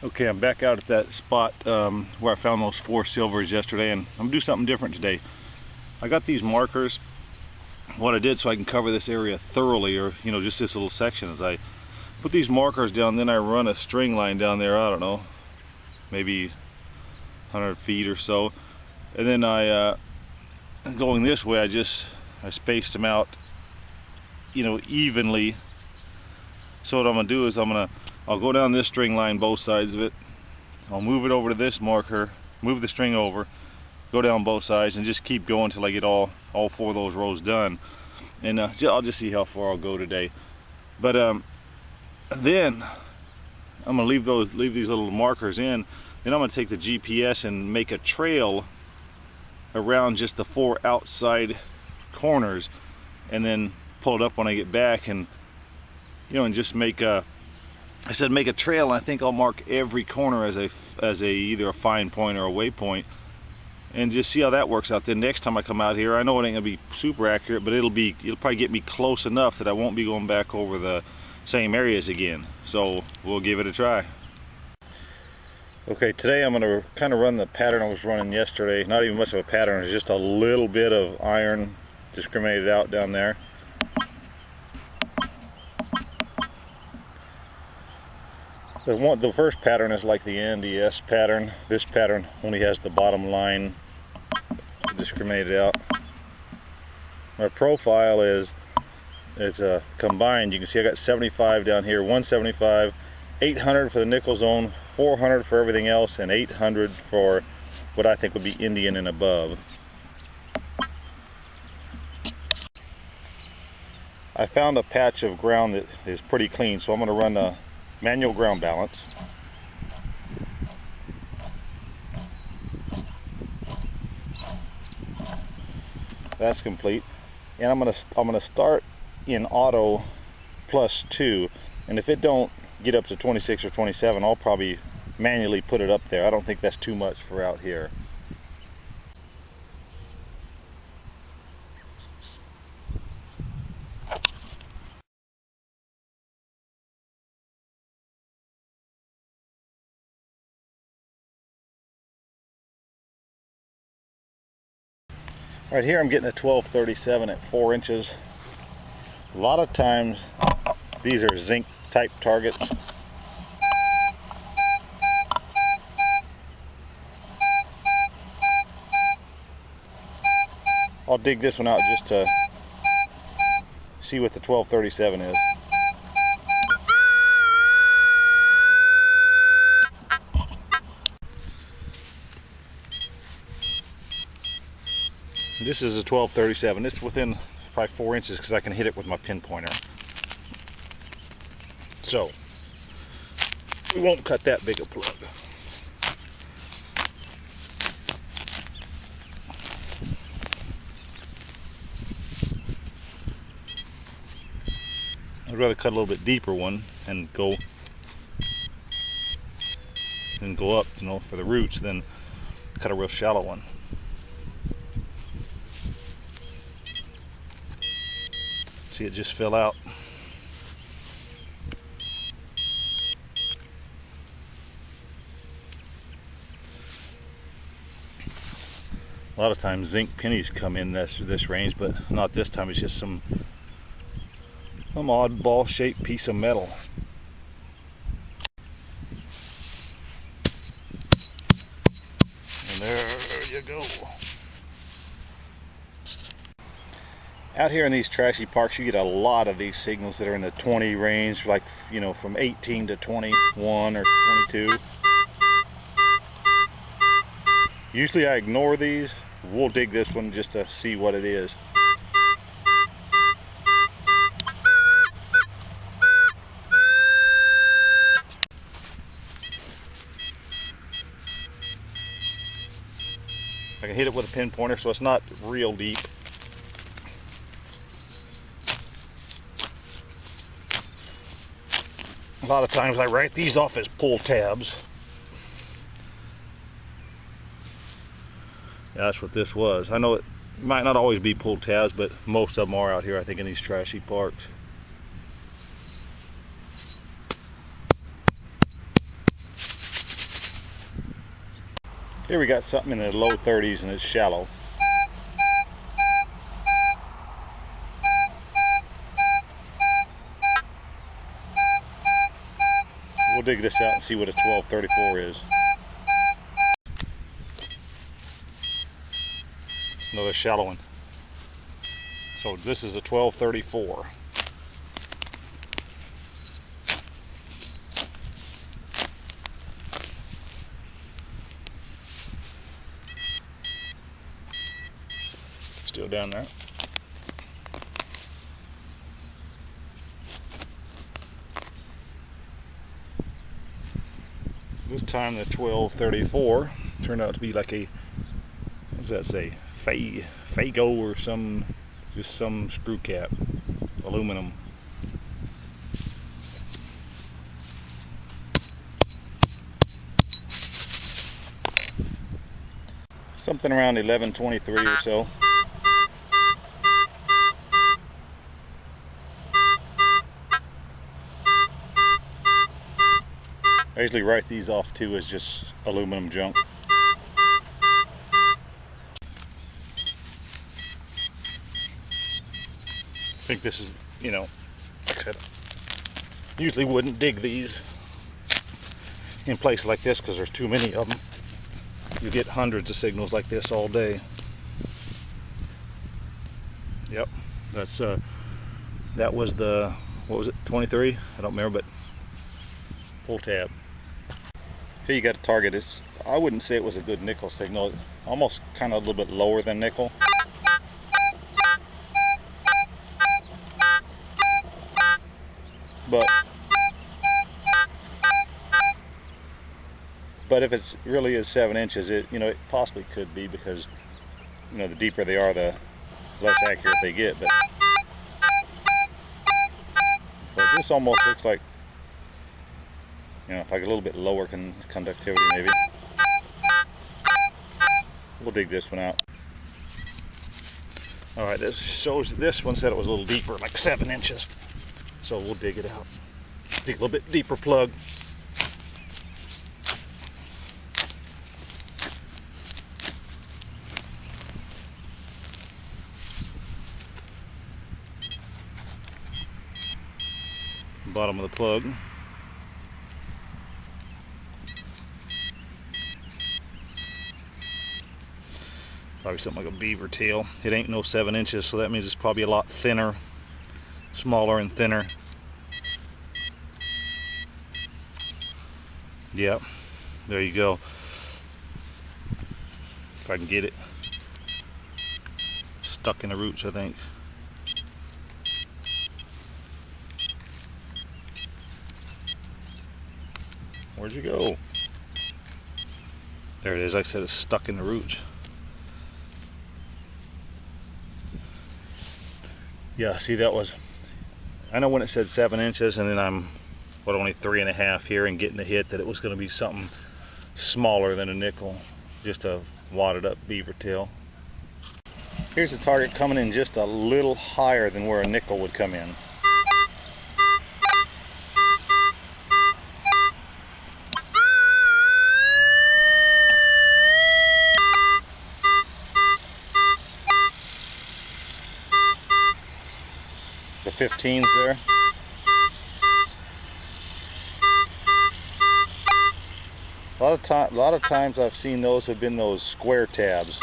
Okay, I'm back out at that spot where I found those 4 silvers yesterday, and I'm gonna do something different today. I got these markers. What I did so I can cover this area thoroughly, or just this little section, is I put these markers down, then I run a string line down there, I don't know, maybe 100 feet or so, and then going this way, I spaced them out, evenly. So what I'm gonna do is I'll go down this string line, both sides of it. I'll move it over to this marker, move the string over, go down both sides, and just keep going until I get all 4 of those rows done. And I'll just see how far I'll go today. But then I'm gonna leave these little markers in. Then I'm gonna take the GPS and make a trail around just the 4 outside corners, and then pull it up when I get back, and and just make a trail. And I think I'll mark every corner as either a fine point or a waypoint, and just see how that works out. Then next time I come out here, I know it ain't gonna be super accurate, but it'll probably get me close enough that I won't be going back over the same areas again. So we'll give it a try. Okay, today I'm gonna kind of run the pattern I was running yesterday. Not even much of a pattern, it's just a little bit of iron discriminated out down there. The first pattern is like the NDS pattern. This pattern only has the bottom line discriminated out. My profile is combined. You can see I got 75 down here, 175, 800 for the nickel zone, 400 for everything else, and 800 for what I think would be Indian and above. I found a patch of ground that is pretty clean, so I'm going to run a manual ground balance. That's complete, and I'm gonna start in auto +2, and if it don't get up to 26 or 27, I'll probably manually put it up there. I don't think that's too much for out here. Right here I'm getting a 1237 at 4 inches. A lot of times these are zinc type targets. I'll dig this one out just to see what the 1237 is. This is a 1237. It's within probably 4 inches because I can hit it with my pinpointer. So we won't cut that big a plug. I'd rather cut a little bit deeper one and go up, for the roots, than cut a real shallow one. See, it just fell out. A lot of times zinc pennies come in this range, but not this time. It's just some oddball shaped piece of metal. And there you go. Out here in these trashy parks, you get a lot of these signals that are in the 20 range, like from 18 to 21 or 22. Usually I ignore these. We'll dig this one just to see what it is. I can hit it with a pinpointer, so it's not real deep. A lot of times I write these off as pull tabs. Yeah, that's what this was. I know it might not always be pull tabs, but most of them are out here, I think, in these trashy parks. Here we got something in the low 30s and it's shallow. We'll dig this out and see what a 1234 is. Another shallow one. So this is a 1234. Still down there. This time the 1234 turned out to be like a, what does that say, Fago or some, just some screw cap, aluminum. Something around 1123 or so. I usually write these off too as just aluminum junk. I think this is, you know, like I said, usually wouldn't dig these in places like this because there's too many of them. You get hundreds of signals like this all day. Yep, that's that was the, what was it, 23? I don't remember, but pull tab. Here you got a target. It's, I wouldn't say it was a good nickel signal. Almost kind of a little bit lower than nickel. But if it's really is 7 inches, it, you know, it possibly could be, because, you know, the deeper they are, the less accurate they get. But this almost looks like, you know, like a little bit lower conductivity maybe. We'll dig this one out. All right, this shows, this one said it was a little deeper, like 7 inches. So we'll dig it out. Dig a little bit deeper plug. Bottom of the plug. Probably something like a beaver tail. It ain't no 7 inches, so that means it's probably a lot thinner, smaller and thinner. Yep, there you go. If I can get it. Stuck in the roots, I think. Where'd you go? There it is. Like I said, it's stuck in the roots. Yeah, see, that was, I know when it said 7 inches, and then I'm, what, only 3.5 here, and getting the hit that it was going to be something smaller than a nickel, just a wadded up beaver tail. Here's a target coming in just a little higher than where a nickel would come in. The 15s there. A lot of times I've seen those have been those square tabs.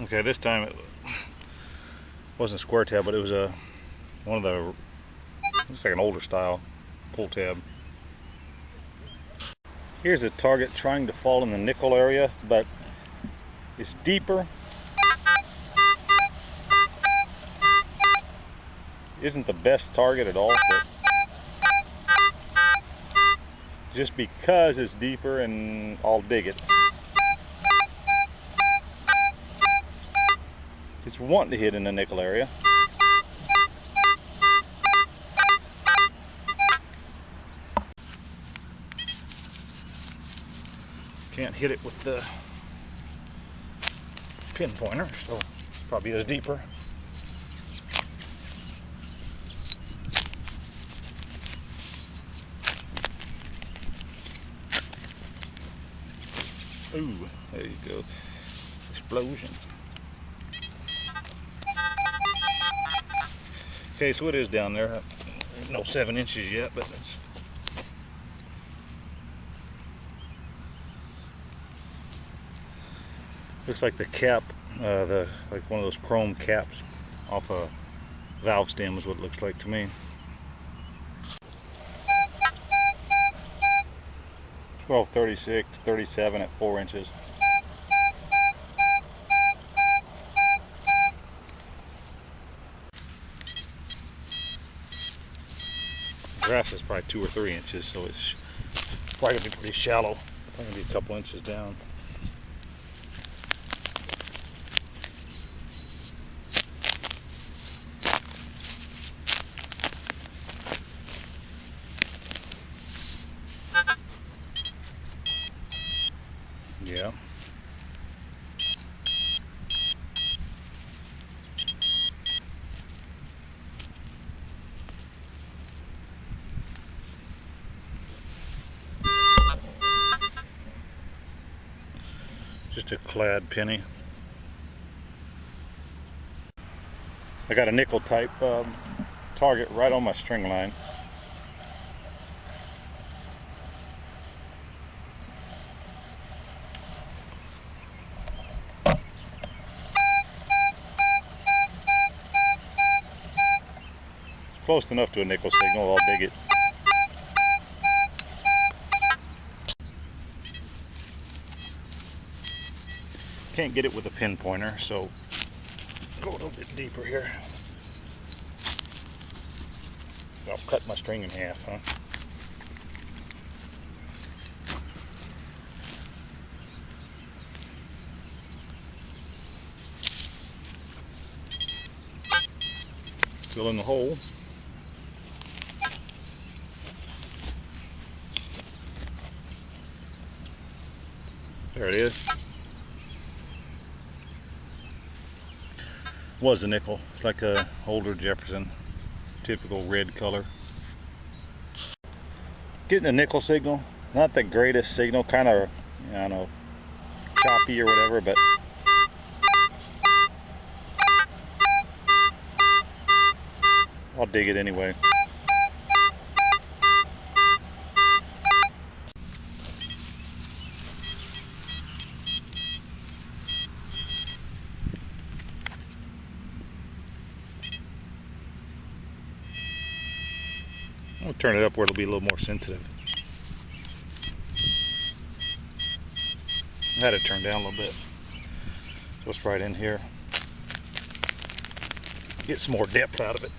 Okay, this time it wasn't square tab, but it was one of the, it's like an older style pull tab. Here's a target trying to fall in the nickel area, but it's deeper. Isn't the best target at all, but just because it's deeper, and I'll dig it. It's wanting to hit in the nickel area. Can't hit it with the pin pointer, so probably is deeper. Ooh, there you go. Explosion. Okay, so it is down there. No 7 inches yet, but it's looks like the cap, like one of those chrome caps off a valve stem is what it looks like to me. 1236, 37 at 4 inches. The grass is probably 2 or 3 inches, so it's probably gonna be pretty shallow. Probably gonna be a couple inches down. Yeah. Just a clad penny. I got a nickel type target right on my string line. It's close enough to a nickel signal, I'll dig it. Can't get it with a pin pointer, so go a little bit deeper here. I'll cut my string in half, huh? Fill in the hole. There it is. Was a nickel. It's like a older Jefferson, typical red color. Getting a nickel signal, not the greatest signal, kind of, I don't know, choppy or whatever, but I'll dig it anyway. I'll turn it up where it'll be a little more sensitive. I had it turned down a little bit. So it's right in here. Get some more depth out of it.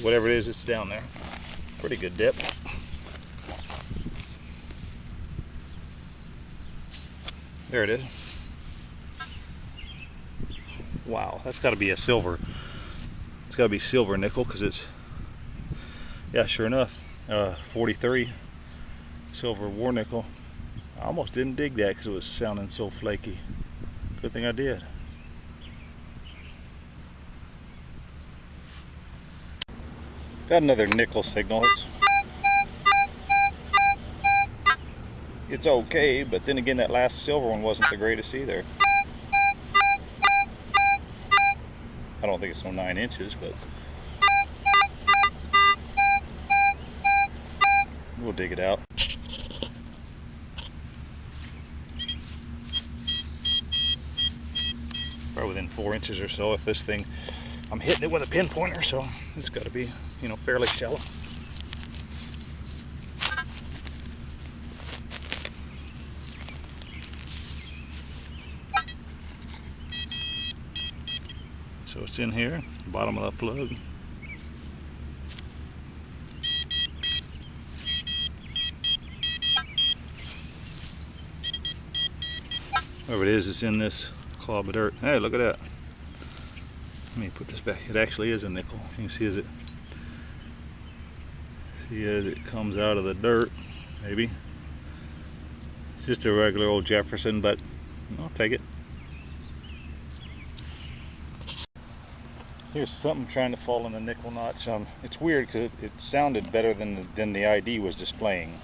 Whatever it is, it's down there. Pretty good depth. There it is. Wow, that's got to be a silver. It's got to be silver nickel because it's, yeah, sure enough, 43 silver war nickel. I almost didn't dig that because it was sounding so flaky. Good thing I did. Got another nickel signal. It's okay, but then again, that last silver one wasn't the greatest either. I don't think it's no 9 inches, but we'll dig it out. Probably within 4 inches or so. If this thing, I'm hitting it with a pin pointer, so it's got to be, you know, fairly shallow. So it's in here, bottom of the plug. Whatever it is, it's in this clob of dirt. Hey, look at that. Let me put this back. It actually is a nickel. You can see as it comes out of the dirt, maybe. It's just a regular old Jefferson, but I'll take it. Here's something trying to fall in the nickel notch. It's weird because it sounded better than the ID was displaying.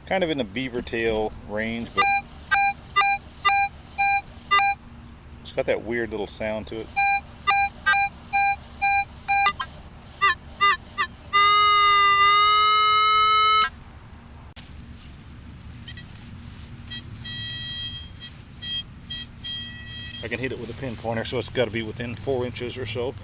Kind of in the beaver tail range, but it's got that weird little sound to it. I can hit it with a pinpointer, so it's got to be within 4 inches or so.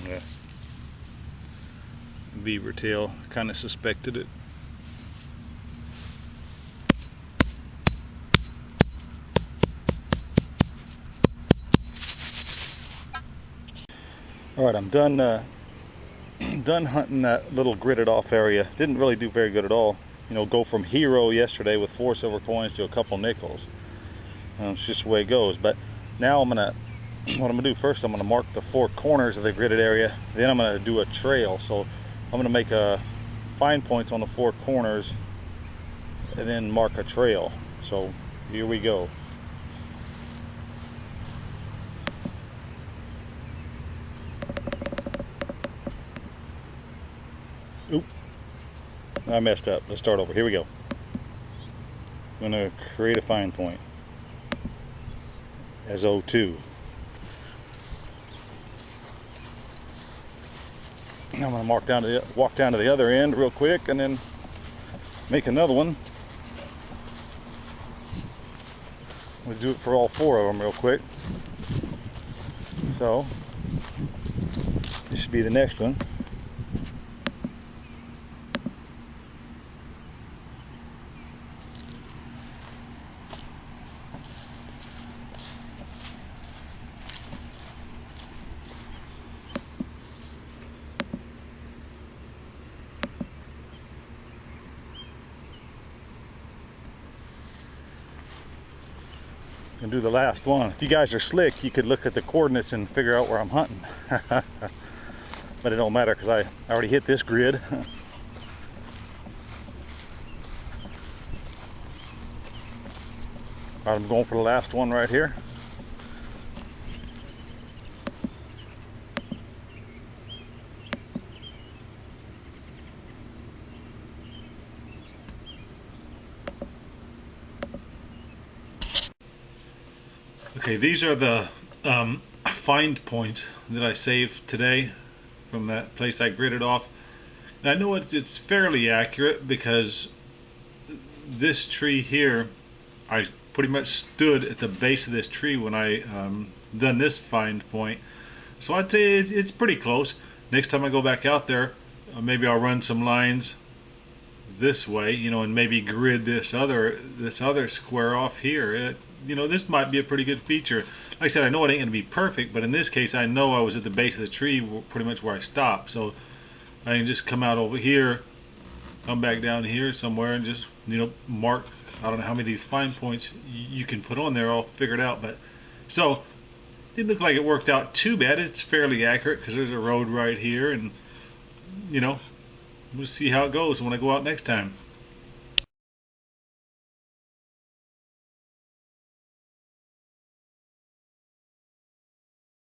Yeah. Beaver tail, kind of suspected it. Alright, I'm done done hunting that little gridded off area. Didn't really do very good at all. You know, go from hero yesterday with 4 silver coins to a couple nickels. It's just the way it goes. But now what I'm gonna do first, I'm gonna mark the 4 corners of the gridded area. Then I'm gonna do a trail. So I'm gonna make fine points on the 4 corners and then mark a trail. So here we go. Oop, I messed up. Let's start over. Here we go. I'm going to create a fine point as O2. I'm going to walk down to the other end real quick and then make another one. We'll do it for all 4 of them real quick. So this should be the next one. And do the last one. If you guys are slick, you could look at the coordinates and figure out where I'm hunting. But it don't matter because I already hit this grid. Alright, I'm going for the last one right here. Okay, these are the find points that I saved today from that place I gridded off. And I know it's fairly accurate because this tree here, I pretty much stood at the base of this tree when I done this find point. So I'd say it's pretty close. Next time I go back out there, maybe I'll run some lines this way, you know, and maybe grid this other square off here. You know, this might be a pretty good feature. Like I said, I know it ain't going to be perfect, but in this case, I know I was at the base of the tree, pretty much where I stopped. So I can just come out over here, come back down here somewhere, and just, you know, mark. I don't know how many of these fine points you can put on there. I'll figure it out. But so it didn't look like it worked out too bad. It's fairly accurate because there's a road right here, and you know, we'll see how it goes when I go out next time.